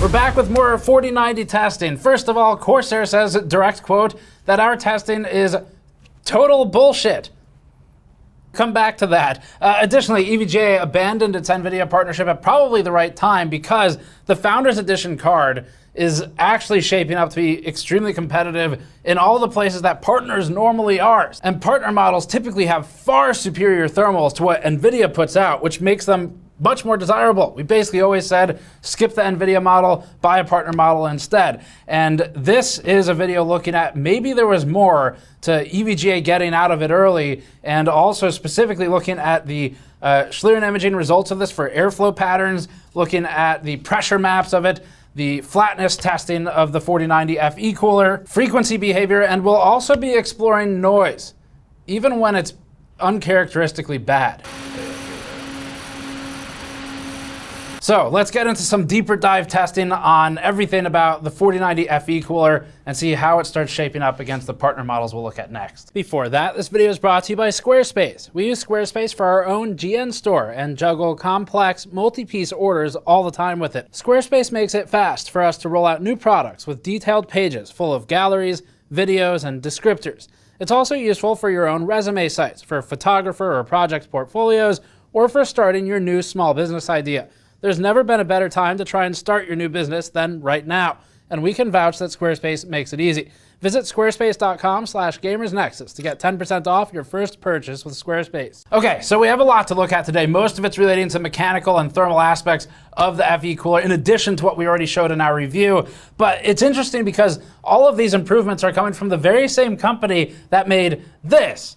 We're back with more 4090 testing. First of all, Corsair says, direct quote, that our testing is total bullshit. Come back to that. Additionally, EVGA abandoned its NVIDIA partnership at probably the right time because the Founders Edition card is actually shaping up to be extremely competitive in all the places that partners normally are. And partner models typically have far superior thermals to what NVIDIA puts out, which makes them much more desirable. We basically always said, skip the NVIDIA model, buy a partner model instead. And this is a video looking at maybe there was more to EVGA getting out of it early, and also specifically looking at the Schlieren imaging results of this for airflow patterns, looking at the pressure maps of it, the flatness testing of the 4090 FE cooler, frequency behavior, and we'll also be exploring noise, even when it's uncharacteristically bad. So let's get into some deeper dive testing on everything about the 4090 FE cooler and see how it starts shaping up against the partner models we'll look at next. Before that, this video is brought to you by Squarespace. We use Squarespace for our own GN store and juggle complex multi-piece orders all the time with it. Squarespace makes it fast for us to roll out new products with detailed pages full of galleries, videos, and descriptors. It's also useful for your own resume sites, for photographer or project portfolios, or for starting your new small business idea. There's never been a better time to try and start your new business than right now, and we can vouch that Squarespace makes it easy. Visit squarespace.com/gamersnexus to get 10% off your first purchase with Squarespace. Okay, so we have a lot to look at today. Most of it's relating to mechanical and thermal aspects of the FE cooler, in addition to what we already showed in our review. But it's interesting because all of these improvements are coming from the very same company that made this.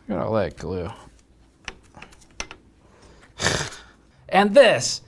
I'm gonna let glue. And this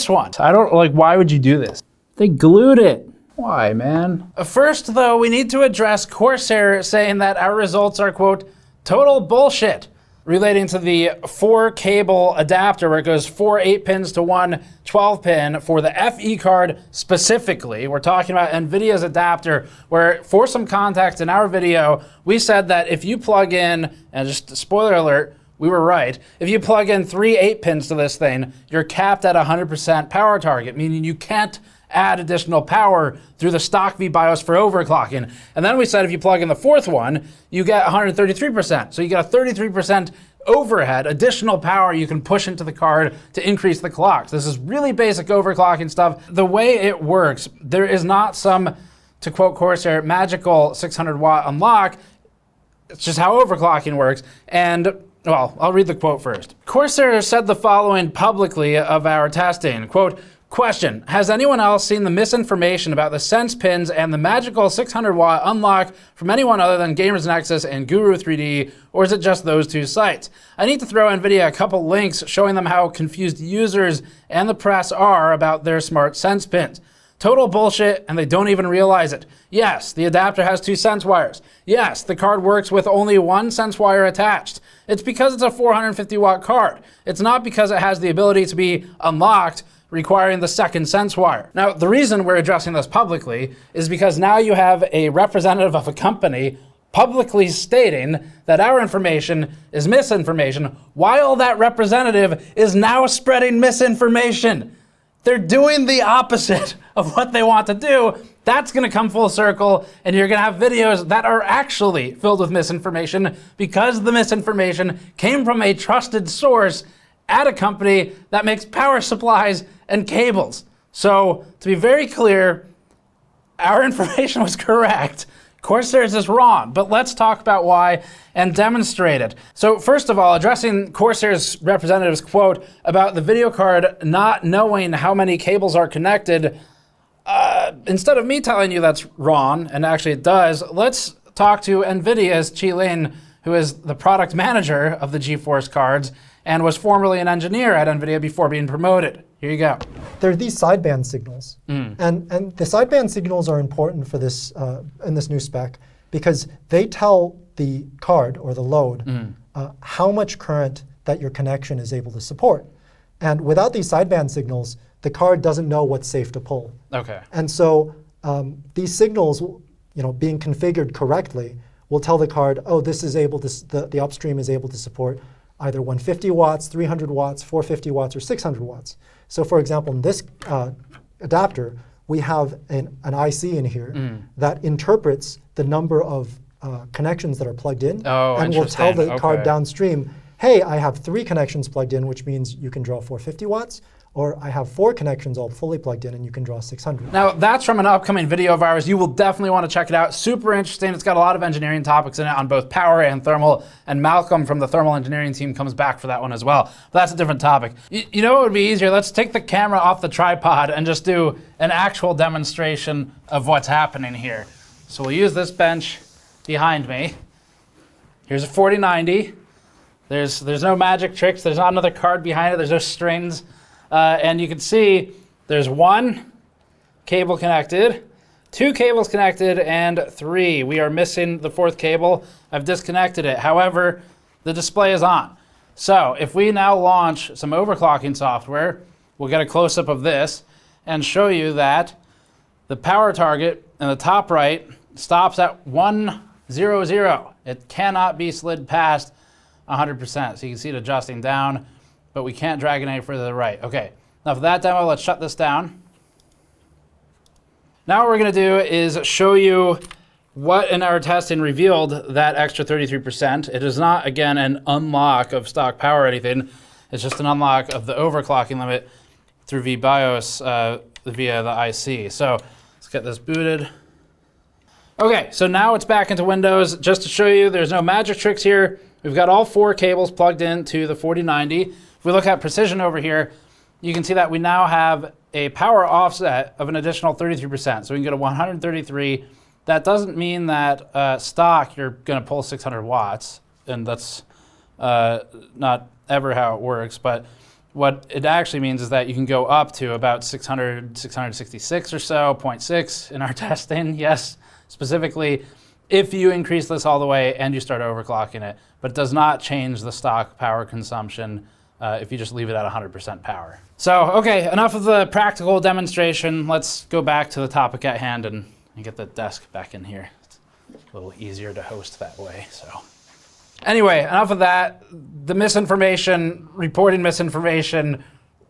one. I don't, why would you do this? They glued it. Why, man? First, though, we need to address Corsair saying that our results are, quote, total bullshit, relating to the 4-cable adapter where it goes 4 8-pins to 1 12-pin for the FE card specifically. We're talking about NVIDIA's adapter, where, for some context, in our video, we said that if you plug in, and just spoiler alert, we were right. If you plug in 3 8-pins to this thing, you're capped at 100% power target, meaning you can't add additional power through the stock VBIOS for overclocking. And then we said if you plug in the 4th one, you get 133%. So you get a 33% overhead, additional power you can push into the card to increase the clocks. This is really basic overclocking stuff. The way it works, there is not some, to quote Corsair, magical 600-watt unlock. It's just how overclocking works. And well, I'll read the quote first. Corsair said the following publicly of our testing, quote, question, has anyone else seen the misinformation about the sense pins and the magical 600-watt unlock from anyone other than Gamers Nexus and Guru 3D, or is it just those two sites? I need to throw NVIDIA a couple links showing them how confused users and the press are about their smart sense pins. Total bullshit, and they don't even realize it. Yes, the adapter has 2 sense wires. Yes, the card works with only 1 sense wire attached. It's because it's a 450-watt card. It's not because it has the ability to be unlocked, requiring the 2nd sense wire. Now, the reason we're addressing this publicly is because now you have a representative of a company publicly stating that our information is misinformation, while that representative is now spreading misinformation. They're doing the opposite of what they want to do. That's gonna come full circle, and you're gonna have videos that are actually filled with misinformation because the misinformation came from a trusted source at a company that makes power supplies and cables. So, to be very clear, our information was correct. Corsair's is wrong, but let's talk about why and demonstrate it. So first of all, addressing Corsair's representative's quote about the video card not knowing how many cables are connected, instead of me telling you that's wrong, and actually it does, let's talk to NVIDIA's Schlieren, who is the product manager of the GeForce cards and was formerly an engineer at NVIDIA before being promoted. Here you go. There are these sideband signals. And the sideband signals are important for this in this new spec because they tell the card or the load how much current that your connection is able to support. And without these sideband signals, the card doesn't know what's safe to pull. Okay. And so these signals, being configured correctly, will tell the card, oh, this is able to, the upstream is able to support either 150 watts, 300 watts, 450 watts, or 600 watts. So for example, in this adapter, we have an IC in here that interprets the number of connections that are plugged in, and will tell the card downstream, hey, I have 3 connections plugged in, which means you can draw 450 watts, or I have 4 connections all fully plugged in and you can draw 600. Now that's from an upcoming video of ours. You will definitely want to check it out. Super interesting. It's got a lot of engineering topics in it on both power and thermal, and Malcolm from the thermal engineering team comes back for that one as well. But that's a different topic. You know what would be easier? Let's take the camera off the tripod and just do an actual demonstration of what's happening here. So we'll use this bench behind me. Here's a 4090. There's no magic tricks. There's not another card behind it. There's no strings. And you can see there's 1 cable connected, 2 cables connected, and 3. We are missing the 4th cable. I've disconnected it. However, the display is on. So if we now launch some overclocking software, we'll get a close-up of this and show you that the power target in the top right stops at 100. It cannot be slid past 100%. So you can see it adjusting down, but we can't drag it any further to the right. Okay, now for that demo, let's shut this down. Now what we're gonna do is show you what in our testing revealed that extra 33%. It is not, again, an unlock of stock power or anything. It's just an unlock of the overclocking limit through vBIOS via the IC. So let's get this booted. Okay, so now it's back into Windows. Just to show you, there's no magic tricks here. We've got all 4 cables plugged into the 4090. If we look at precision over here, you can see that we now have a power offset of an additional 33%. So we can go to 133. That doesn't mean that stock you're going to pull 600 watts, and that's not ever how it works. But what it actually means is that you can go up to about 600, 666 or so, 0.6 in our testing. Yes, specifically if you increase this all the way and you start overclocking it, but it does not change the stock power consumption if you just leave it at 100% power. So, okay, enough of the practical demonstration. Let's go back to the topic at hand and get the desk back in here. It's a little easier to host that way, so. Anyway, enough of that. The misinformation, reporting misinformation,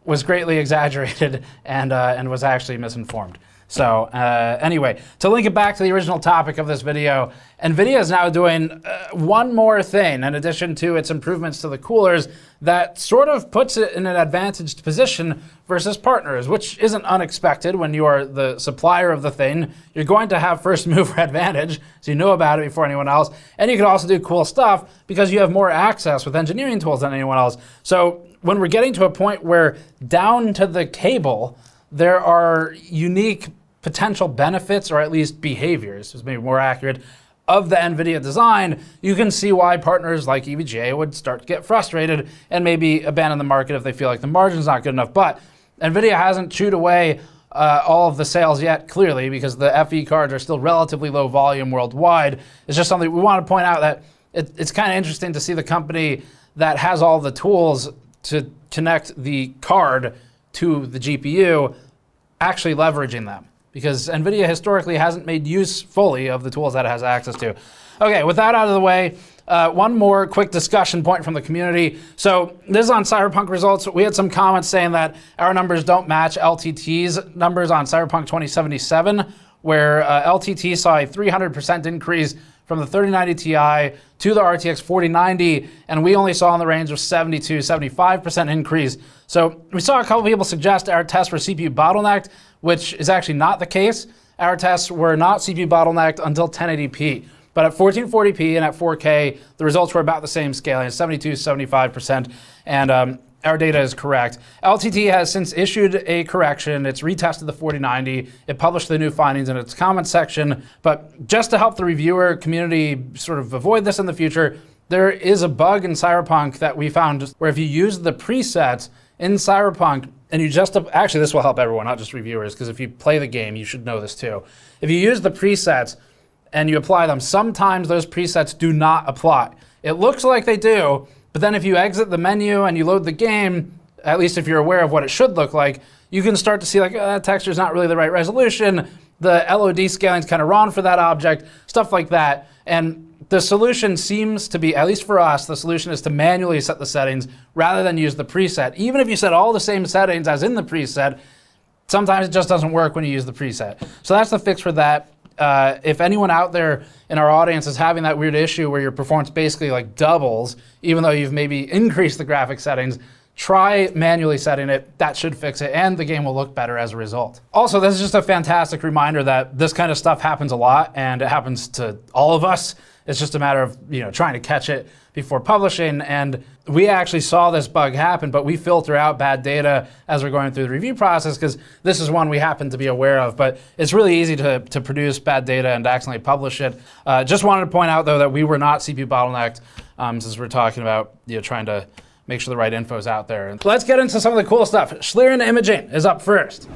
was greatly exaggerated and was actually misinformed. So anyway, to link it back to the original topic of this video, NVIDIA is now doing one more thing in addition to its improvements to the coolers that sort of puts it in an advantaged position versus partners, which isn't unexpected when you are the supplier of the thing. You're going to have first mover advantage, so you know about it before anyone else. And you can also do cool stuff because you have more access with engineering tools than anyone else. So when we're getting to a point where down to the cable, there are unique potential benefits, or at least behaviors, is maybe more accurate, of the NVIDIA design, you can see why partners like EVGA would start to get frustrated and maybe abandon the market if they feel like the margin's not good enough. But NVIDIA hasn't chewed away all of the sales yet, clearly, because the FE cards are still relatively low volume worldwide. It's just something we want to point out that it's kind of interesting to see the company that has all the tools to connect the card to the GPU actually leveraging them, because NVIDIA historically hasn't made use fully of the tools that it has access to. Okay, with that out of the way, one more quick discussion point from the community. So this is on Cyberpunk results. We had some comments saying that our numbers don't match LTT's numbers on Cyberpunk 2077, where LTT saw a 300% increase from the 3090 Ti to the RTX 4090, and we only saw in the range of 70 to 75% increase. So we saw a couple people suggest our tests were CPU bottlenecked, which is actually not the case. Our tests were not CPU bottlenecked until 1080p. But at 1440p and at 4K, the results were about the same scaling, 72 to 75%, and our data is correct. LTT has since issued a correction. It's retested the 4090. It published the new findings in its comments section. But just to help the reviewer community sort of avoid this in the future, there is a bug in Cyberpunk that we found where if you use the presets in Cyberpunk and you just, actually this will help everyone, not just reviewers, because if you play the game, you should know this too. If you use the presets and you apply them, sometimes those presets do not apply. It looks like they do, but then if you exit the menu and you load the game, at least if you're aware of what it should look like, you can start to see like, that texture's not really the right resolution, the LOD scaling is kind of wrong for that object, stuff like that. And the solution seems to be, at least for us, the solution is to manually set the settings rather than use the preset. Even if you set all the same settings as in the preset, sometimes it just doesn't work when you use the preset. So that's the fix for that. If anyone out there in our audience is having that weird issue where your performance basically like doubles, even though you've maybe increased the graphic settings, try manually setting it. That should fix it, and the game will look better as a result. Also, this is just a fantastic reminder that this kind of stuff happens a lot, and it happens to all of us. It's just a matter of trying to catch it before publishing, and we actually saw this bug happen, but we filter out bad data as we're going through the review process because this is one we happen to be aware of, but it's really easy to produce bad data and accidentally publish it. Just wanted to point out, though, that we were not CPU bottlenecked since we're talking about trying to make sure the right info is out there. Let's get into some of the cool stuff. Schlieren imaging is up first.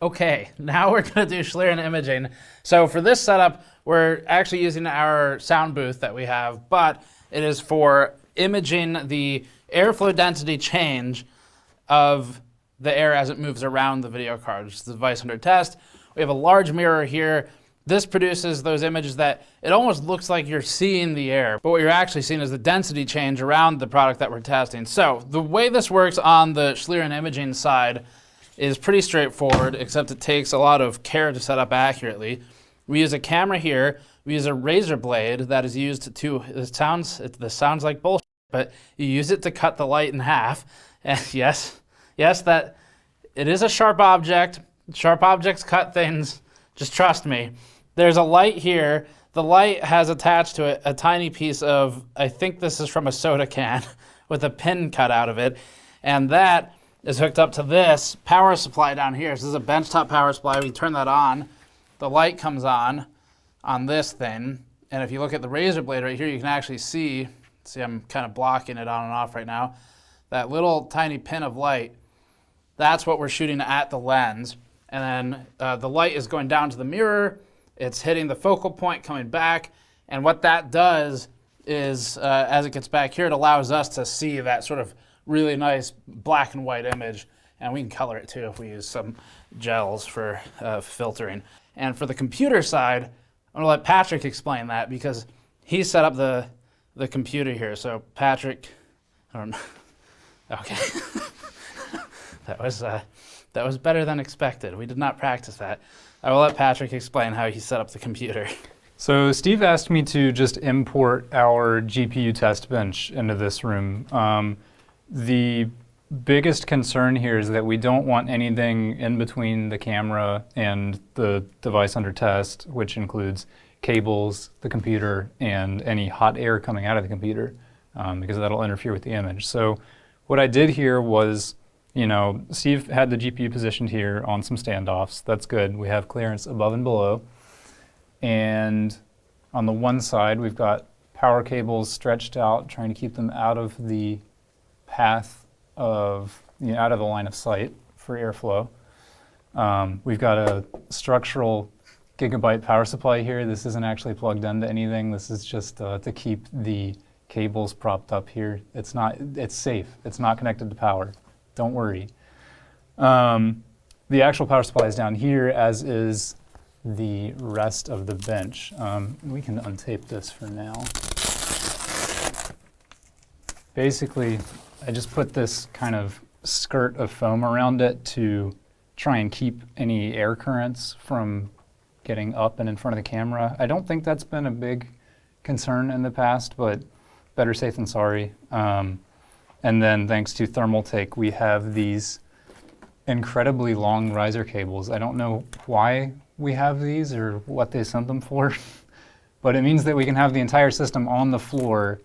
Okay, now we're gonna do Schlieren imaging. So for this setup, we're actually using our sound booth that we have, but it is for imaging the airflow density change of the air as it moves around the video card, which is the device under test. We have a large mirror here. This produces those images that it almost looks like you're seeing the air, but what you're actually seeing is the density change around the product that we're testing. So the way this works on the Schlieren imaging side is pretty straightforward, except it takes a lot of care to set up accurately. We use a camera here. We use a razor blade that is used to, this sounds like bullshit, but you use it to cut the light in half. And yes, that it is a sharp object. Sharp objects cut things, just trust me. There's a light here. The light has attached to it a tiny piece of, I think this is from a soda can, with a pin cut out of it. And that is hooked up to this power supply down here. So this is a benchtop power supply. We turn that on. The light comes on this thing. And if you look at the razor blade right here, you can actually see I'm kind of blocking it on and off right now. That little tiny pin of light, that's what we're shooting at the lens. And then the light is going down to the mirror. It's hitting the focal point, coming back. And what that does is, as it gets back here, it allows us to see that sort of really nice black and white image. And we can color it too if we use some gels for filtering. And for the computer side, I'm gonna let Patrick explain that because he set up the computer here. So Patrick, I don't know. Okay. That was better than expected. We did not practice that. I will let Patrick explain how he set up the computer. So Steve asked me to just import our GPU test bench into this room. The biggest concern here is that we don't want anything in between the camera and the device under test, which includes cables, the computer, and any hot air coming out of the computer, because that'll interfere with the image. So what I did here was, Steve had the GPU positioned here on some standoffs. That's good. We have clearance above and below. And on the one side, we've got power cables stretched out, trying to keep them out of the path of, out of the line of sight for airflow. We've got a structural gigabyte power supply here. This isn't actually plugged into anything. This is just to keep the cables propped up here. It's safe. It's not connected to power. Don't worry. The actual power supply is down here, as is the rest of the bench. We can untape this for now. Basically, I just put this kind of skirt of foam around it to try and keep any air currents from getting up and in front of the camera. I don't think that's been a big concern in the past, but better safe than sorry. And then thanks to Thermaltake, we have these incredibly long riser cables. I don't know why we have these or what they sent them for, but it means that we can have the entire system on the floor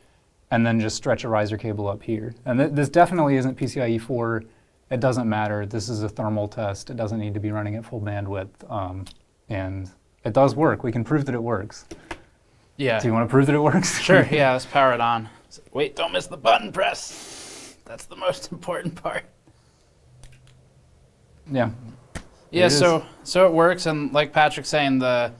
and then just stretch a riser cable up here. And this definitely isn't PCIe 4. It doesn't matter. This is a thermal test. It doesn't need to be running at full bandwidth. And it does work. We can prove that it works. Yeah. Do you want to prove that it works? Sure, yeah, let's power it on. Wait, don't miss the button press. That's the most important part. Yeah. Yeah, so it works, and like Patrick's saying, the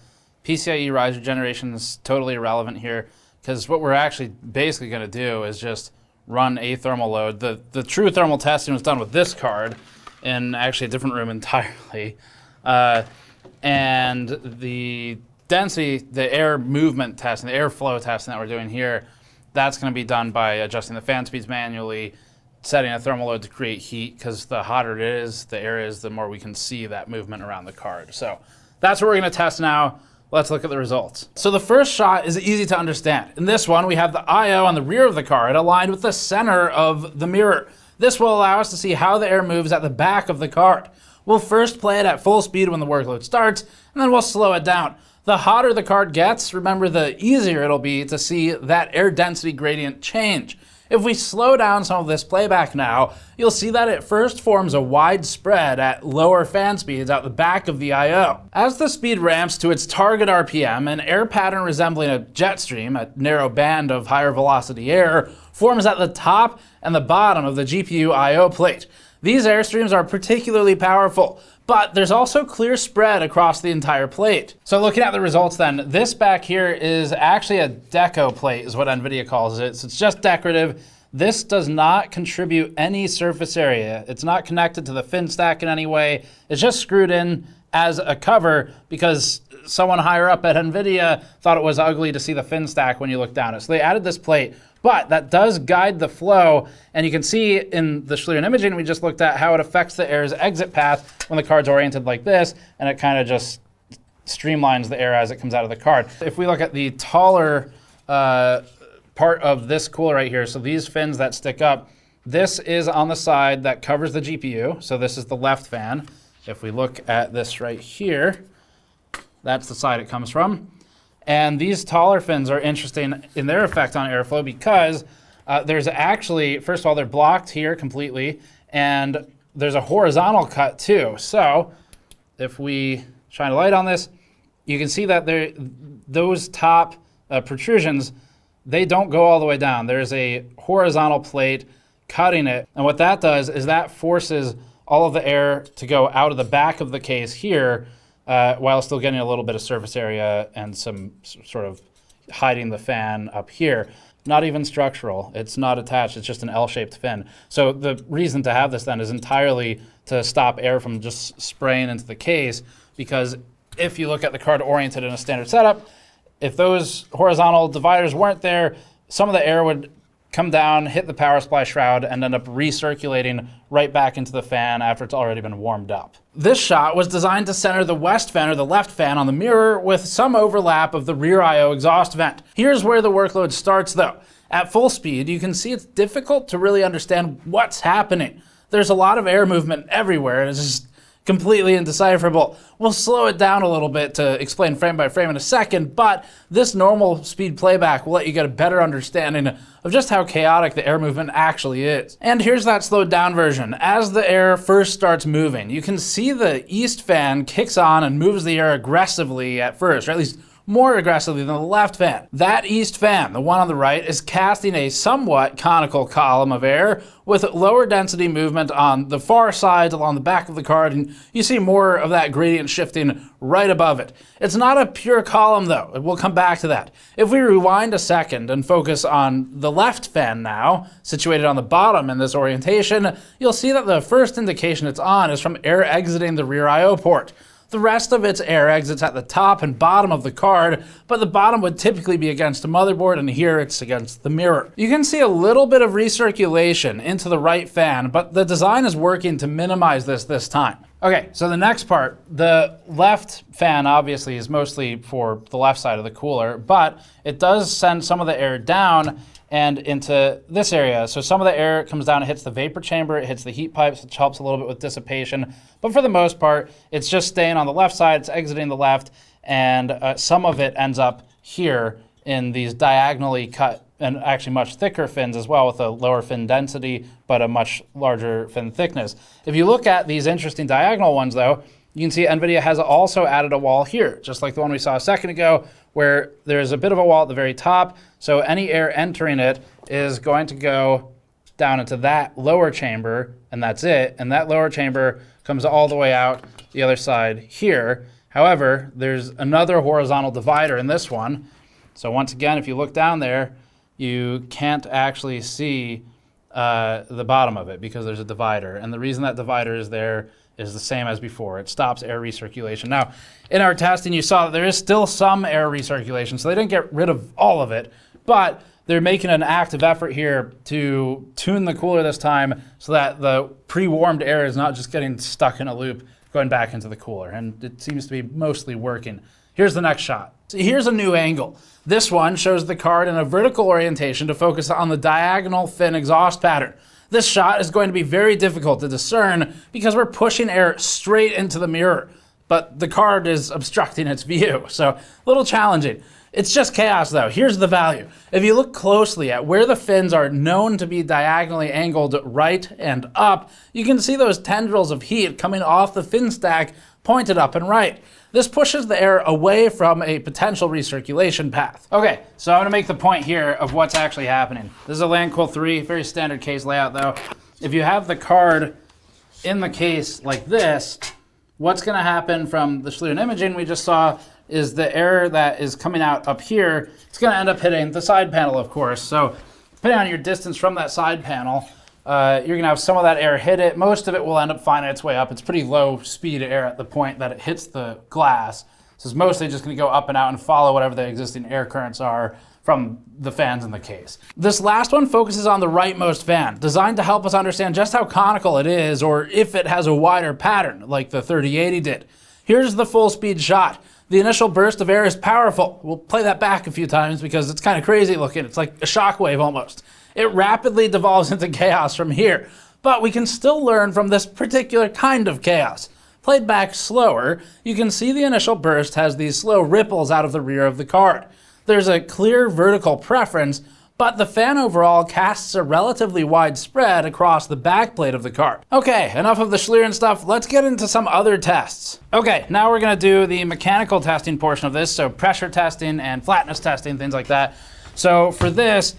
PCIe riser generation is totally irrelevant here, because what we're actually basically going to do is just run a thermal load. The true thermal testing was done with this card in actually a different room entirely. And the density, the air movement test, and the airflow testing that we're doing here, that's going to be done by adjusting the fan speeds manually, setting a thermal load to create heat, because the hotter it is, the air is, the more we can see that movement around the card. So that's what we're going to test now. Let's look at the results. So the first shot is easy to understand. In this one, we have the I/O on the rear of the card aligned with the center of the mirror. This will allow us to see how the air moves at the back of the card. We'll first play it at full speed when the workload starts, and then we'll slow it down. The hotter the card gets, remember, the easier it'll be to see that air density gradient change. If we slow down some of this playback now, you'll see that it first forms a wide spread at lower fan speeds out the back of the I/O. As the speed ramps to its target RPM, an air pattern resembling a jet stream, a narrow band of higher velocity air, forms at the top and the bottom of the GPU I/O plate. These airstreams are particularly powerful, but there's also clear spread across the entire plate. So looking at the results then, this back here is actually a deco plate is what NVIDIA calls it. So it's just decorative. This does not contribute any surface area. It's not connected to the fin stack in any way. It's just screwed in as a cover because someone higher up at NVIDIA thought it was ugly to see the fin stack when you look down it. So they added this plate. But that does guide the flow, and you can see in the Schlieren imaging we just looked at how it affects the air's exit path when the card's oriented like this, and it kind of just streamlines the air as it comes out of the card. If we look at the taller part of this cooler right here, so these fins that stick up, this is on the side that covers the GPU, so this is the left fan. If we look at this right here, that's the side it comes from. And these taller fins are interesting in their effect on airflow because there's actually, first of all, they're blocked here completely, and there's a horizontal cut too. So if we shine a light on this, you can see that those top protrusions, they don't go all the way down. There's a horizontal plate cutting it, and what that does is that forces all of the air to go out of the back of the case here, while still getting a little bit of surface area and some sort of hiding the fan up here. Not even structural. It's not attached. It's just an L-shaped fin. So the reason to have this then is entirely to stop air from just spraying into the case, because if you look at the card oriented in a standard setup, if those horizontal dividers weren't there, some of the air would come down, hit the power supply shroud, and end up recirculating right back into the fan after it's already been warmed up. This shot was designed to center the west fan or the left fan on the mirror with some overlap of the rear I/O exhaust vent. Here's where the workload starts though. At full speed, you can see it's difficult to really understand what's happening. There's a lot of air movement everywhere, and it's just completely indecipherable. We'll slow it down a little bit to explain frame by frame in a second, but this normal speed playback will let you get a better understanding of just how chaotic the air movement actually is. And here's that slowed down version. As the air first starts moving, you can see the east fan kicks on and moves the air aggressively at first, or at least more aggressively than the left fan. That east fan, the one on the right, is casting a somewhat conical column of air with lower density movement on the far sides along the back of the card, and you see more of that gradient shifting right above it. It's not a pure column though, we'll come back to that. If we rewind a second and focus on the left fan now, situated on the bottom in this orientation, you'll see that the first indication it's on is from air exiting the rear I/O port. The rest of its air exits at the top and bottom of the card, but the bottom would typically be against a motherboard, and here it's against the mirror. You can see a little bit of recirculation into the right fan, but the design is working to minimize this time. Okay, so the next part, the left fan obviously is mostly for the left side of the cooler, but it does send some of the air down and into this area. So some of the air comes down, it hits the vapor chamber, it hits the heat pipes, which helps a little bit with dissipation. But for the most part, it's just staying on the left side, it's exiting the left, and some of it ends up here in these diagonally cut and actually much thicker fins as well, with a lower fin density, but a much larger fin thickness. If you look at these interesting diagonal ones though, you can see NVIDIA has also added a wall here, just like the one we saw a second ago, where there's a bit of a wall at the very top, so any air entering it is going to go down into that lower chamber, and that's it, and that lower chamber comes all the way out the other side here. However, there's another horizontal divider in this one, so once again, if you look down there, you can't actually see the bottom of it because there's a divider, and the reason that divider is there is the same as before. It stops air recirculation. Now, in our testing, you saw that there is still some air recirculation, so they didn't get rid of all of it, but they're making an active effort here to tune the cooler this time so that the pre-warmed air is not just getting stuck in a loop going back into the cooler, and it seems to be mostly working. Here's the next shot. So here's a new angle. This one shows the card in a vertical orientation to focus on the diagonal fin exhaust pattern. This shot is going to be very difficult to discern because we're pushing air straight into the mirror, but the card is obstructing its view, so a little challenging. It's just chaos though. Here's the value. If you look closely at where the fins are known to be diagonally angled right and up, you can see those tendrils of heat coming off the fin stack pointed up and right. This pushes the air away from a potential recirculation path. Okay, so I'm gonna make the point here of what's actually happening. This is a LandCool 3, very standard case layout though. If you have the card in the case like this, what's gonna happen from the Schlieren imaging we just saw is the air that is coming out up here, it's gonna end up hitting the side panel, of course. So depending on your distance from that side panel, you're gonna have some of that air hit it. Most of it will end up finding its way up. It's pretty low speed air at the point that it hits the glass. So it's mostly just gonna go up and out and follow whatever the existing air currents are from the fans in the case. This last one focuses on the rightmost fan, designed to help us understand just how conical it is or if it has a wider pattern like the 3080 did. Here's the full speed shot. The initial burst of air is powerful. We'll play that back a few times because it's kind of crazy looking. It's like a shockwave almost. It rapidly devolves into chaos from here, but we can still learn from this particular kind of chaos. Played back slower, you can see the initial burst has these slow ripples out of the rear of the card. There's a clear vertical preference, but the fan overall casts a relatively wide spread across the backplate of the card. Okay, enough of the Schlieren stuff, let's get into some other tests. Okay, now we're gonna do the mechanical testing portion of this, so pressure testing and flatness testing, things like that. So for this,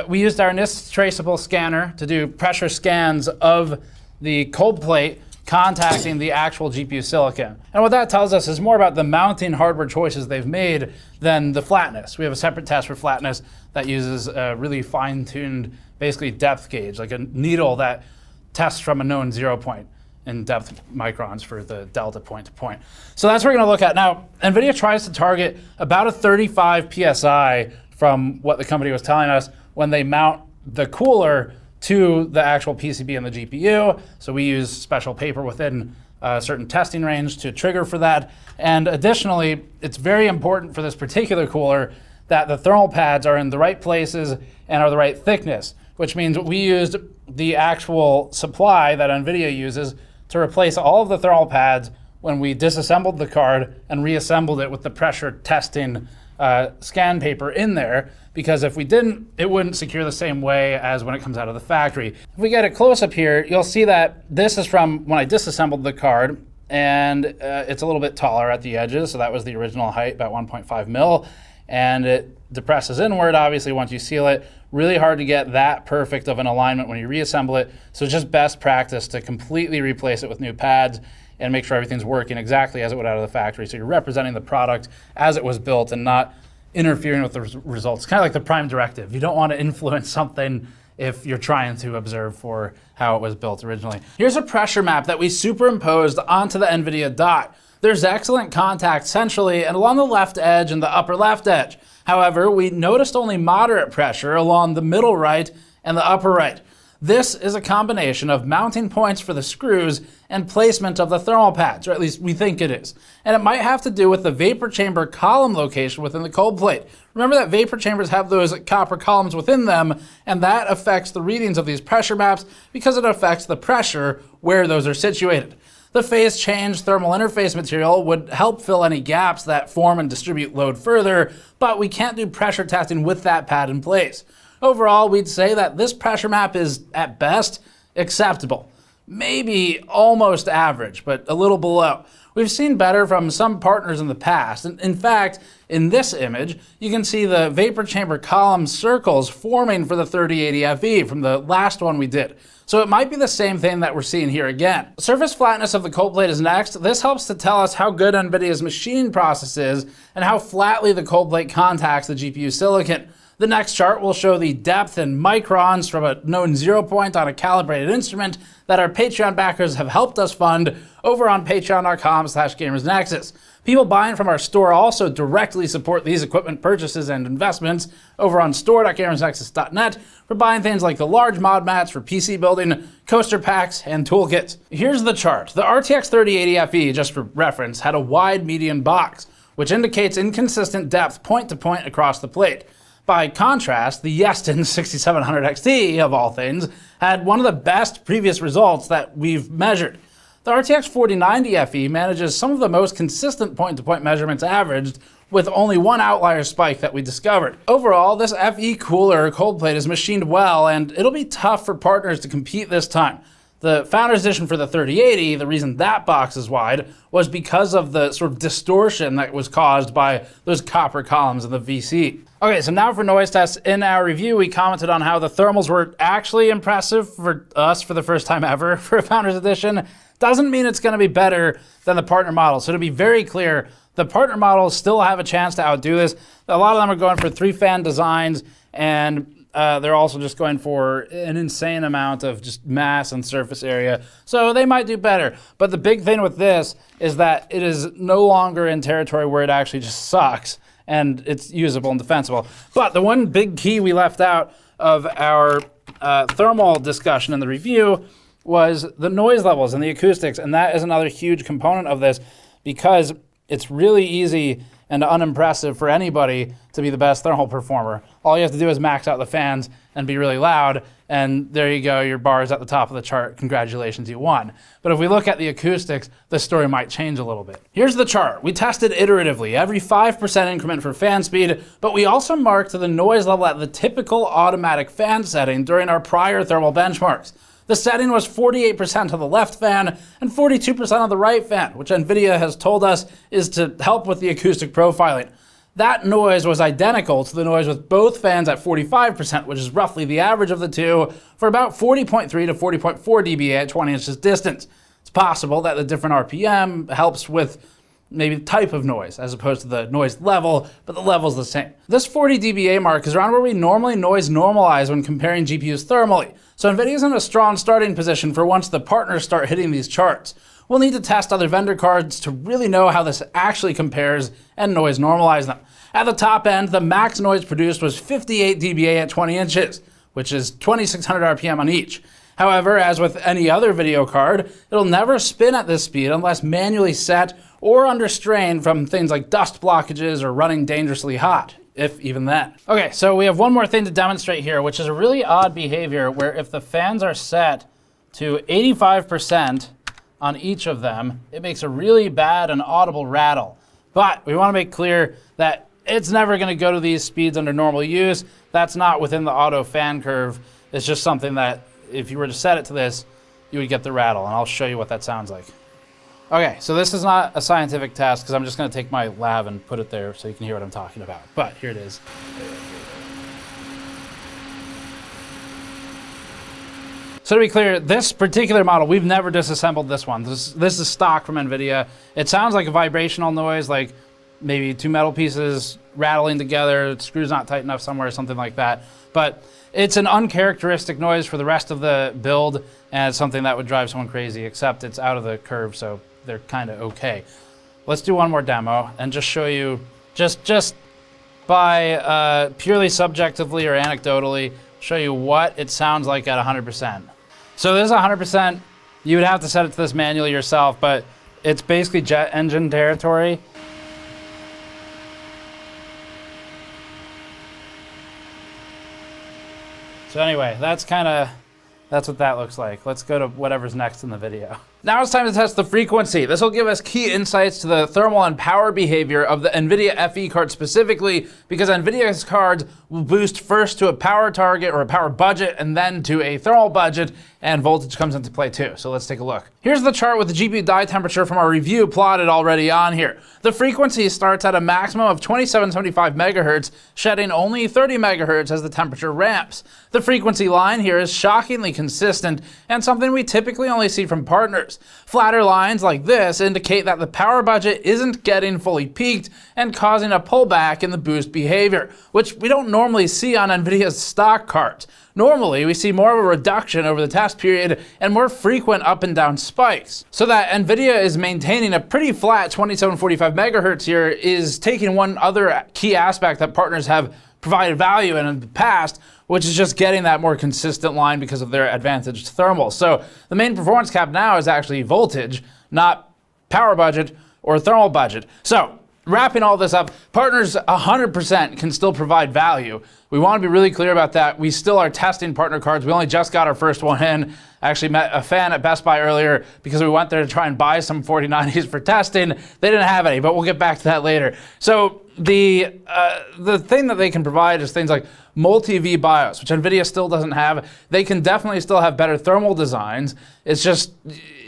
we used our NIST traceable scanner to do pressure scans of the cold plate contacting the actual GPU silicon. And what that tells us is more about the mounting hardware choices they've made than the flatness. We have a separate test for flatness that uses a really fine-tuned, basically depth gauge, like a needle that tests from a known 0 point in depth microns for the delta point to point. So that's what we're gonna look at. Now, NVIDIA tries to target about a 35 PSI from what the company was telling us when they mount the cooler to the actual PCB and the GPU. So we use special paper within a certain testing range to trigger for that. And additionally, it's very important for this particular cooler that the thermal pads are in the right places and are the right thickness, which means we used the actual supply that NVIDIA uses to replace all of the thermal pads when we disassembled the card and reassembled it with the pressure testing scan paper in there, because if we didn't, it wouldn't secure the same way as when it comes out of the factory. If we get a close up here, you'll see that this is from when I disassembled the card, and it's a little bit taller at the edges, so that was the original height, about 1.5 mil, and it depresses inward, obviously, once you seal it. Really hard to get that perfect of an alignment when you reassemble it, so it's just best practice to completely replace it with new pads and make sure everything's working exactly as it would out of the factory, so you're representing the product as it was built and not interfering with the results. Kind of like the prime directive. You don't want to influence something if you're trying to observe for how it was built originally. Here's a pressure map that we superimposed onto the NVIDIA dot. There's excellent contact centrally and along the left edge and the upper left edge. However, we noticed only moderate pressure along the middle right and the upper right. This is a combination of mounting points for the screws and placement of the thermal pads, or at least we think it is. And it might have to do with the vapor chamber column location within the cold plate. Remember that vapor chambers have those copper columns within them, and that affects the readings of these pressure maps because it affects the pressure where those are situated. The phase change thermal interface material would help fill any gaps that form and distribute load further, but we can't do pressure testing with that pad in place. Overall, we'd say that this pressure map is, at best, acceptable. Maybe almost average, but a little below. We've seen better from some partners in the past. And in fact, in this image, you can see the vapor chamber column circles forming for the 3080 FE from the last one we did. So it might be the same thing that we're seeing here again. Surface flatness of the cold plate is next. This helps to tell us how good NVIDIA's machining process is and how flatly the cold plate contacts the GPU silicon. The next chart will show the depth in microns from a known 0 point on a calibrated instrument that our Patreon backers have helped us fund over on patreon.com/gamersnexus. People buying from our store also directly support these equipment purchases and investments over on store.gamersnexus.net for buying things like the large mod mats for PC building, coaster packs, and toolkits. Here's the chart. The RTX 3080 FE, just for reference, had a wide median box, which indicates inconsistent depth point to point across the plate. By contrast, the Yeston 6700 XT, of all things, had one of the best previous results that we've measured. The RTX 4090 FE manages some of the most consistent point-to-point measurements averaged, with only one outlier spike that we discovered. Overall, this FE cooler cold plate is machined well, and it'll be tough for partners to compete this time. The Founders Edition for the 3080, the reason that box is wide, was because of the sort of distortion that was caused by those copper columns in the VC. Okay, so now for noise tests. In our review, we commented on how the thermals were actually impressive for us for the first time ever for a Founders Edition. Doesn't mean it's going to be better than the partner model. So to be very clear, the partner models still have a chance to outdo this. A lot of them are going for 3-fan designs, and they're also just going for an insane amount of just mass and surface area. So they might do better. But the big thing with this is that it is no longer in territory where it actually just sucks and it's usable and defensible. But the one big key we left out of our thermal discussion in the review was the noise levels and the acoustics. And that is another huge component of this because it's really easy and unimpressive for anybody to be the best thermal performer. All you have to do is max out the fans and be really loud, and there you go, your bar is at the top of the chart. Congratulations, you won. But if we look at the acoustics, the story might change a little bit. Here's the chart. We tested iteratively, every 5% increment for fan speed, but we also marked the noise level at the typical automatic fan setting during our prior thermal benchmarks. The setting was 48% of the left fan and 42% of the right fan, which NVIDIA has told us is to help with the acoustic profiling. That noise was identical to the noise with both fans at 45%, which is roughly the average of the two, for about 40.3 to 40.4 dBA at 20 inches distance. It's possible that the different RPM helps with maybe the type of noise as opposed to the noise level, but the level's the same. This 40 dBA mark is around where we normally noise normalize when comparing GPUs thermally. So NVIDIA's in a strong starting position for once the partners start hitting these charts. We'll need to test other vendor cards to really know how this actually compares and noise normalize them. At the top end, the max noise produced was 58 dBA at 20 inches, which is 2,600 RPM on each. However, as with any other video card, it'll never spin at this speed unless manually set or under strain from things like dust blockages or running dangerously hot, if even that. Okay, so we have one more thing to demonstrate here, which is a really odd behavior where if the fans are set to 85% on each of them, it makes a really bad and audible rattle. But we want to make clear that it's never going to go to these speeds under normal use. That's not within the auto fan curve. It's just something that if you were to set it to this, you would get the rattle, and I'll show you what that sounds like. Okay, so this is not a scientific test because I'm just going to take my lav and put it there so you can hear what I'm talking about. But here it is. So to be clear, this particular model, we've never disassembled this one. This is stock from NVIDIA. It sounds like a vibrational noise, like maybe two metal pieces rattling together, the screw's not tight enough somewhere, something like that. But it's an uncharacteristic noise for the rest of the build, and it's something that would drive someone crazy, except it's out of the curve, so they're kind of okay. Let's do one more demo and just show you, just by purely subjectively or anecdotally, show you what it sounds like at 100%. So this is 100%. You would have to set it to this manually yourself, but it's basically jet engine territory. So anyway, that's what that looks like. Let's go to whatever's next in the video. Now it's time to test the frequency. This will give us key insights to the thermal and power behavior of the NVIDIA FE card specifically, because NVIDIA's cards will boost first to a power target or a power budget and then to a thermal budget, and voltage comes into play too. So let's take a look. Here's the chart with the GPU die temperature from our review plotted already on here. The frequency starts at a maximum of 2775 megahertz, shedding only 30 megahertz as the temperature ramps. The frequency line here is shockingly consistent and something we typically only see from partners. numbers. Flatter lines like this indicate that the power budget isn't getting fully peaked and causing a pullback in the boost behavior, which we don't normally see on NVIDIA's stock cards. Normally, we see more of a reduction over the test period and more frequent up and down spikes. So that NVIDIA is maintaining a pretty flat 2745 megahertz here is taking one other key aspect that partners have provided value in the past, which is just getting that more consistent line because of their advantaged thermal. So the main performance cap now is actually voltage, not power budget or thermal budget. So wrapping all this up, partners 100% can still provide value. We want to be really clear about that. We still are testing partner cards. We only just got our first one in. I actually met a fan at Best Buy earlier because we went there to try and buy some 4090s for testing. They didn't have any, but we'll get back to that later. So the thing that they can provide is things like multi-V BIOS, which NVIDIA still doesn't have. They can definitely still have better thermal designs. It's just,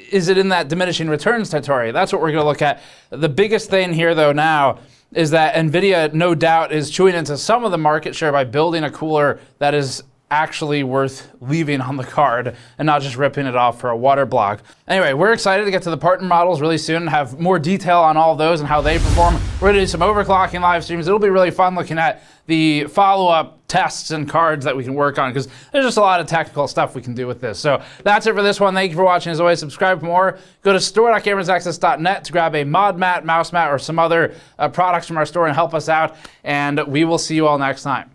is it in that diminishing returns territory? That's what we're going to look at. The biggest thing here, though, now is that NVIDIA, no doubt, is chewing into some of the market share by building a cooler that is actually worth leaving on the card and not just ripping it off for a water block. Anyway, we're excited to get to the partner models really soon and have more detail on all of those and how they perform. We're going to do some overclocking live streams. It'll be really fun looking at the follow-up tests and cards that we can work on because there's just a lot of technical stuff we can do with this. So that's it for this one. Thank you for watching. As always, subscribe for more. Go to store.gamersnexus.net to grab a mod mat, mouse mat, or some other products from our store and help us out. And we will see you all next time.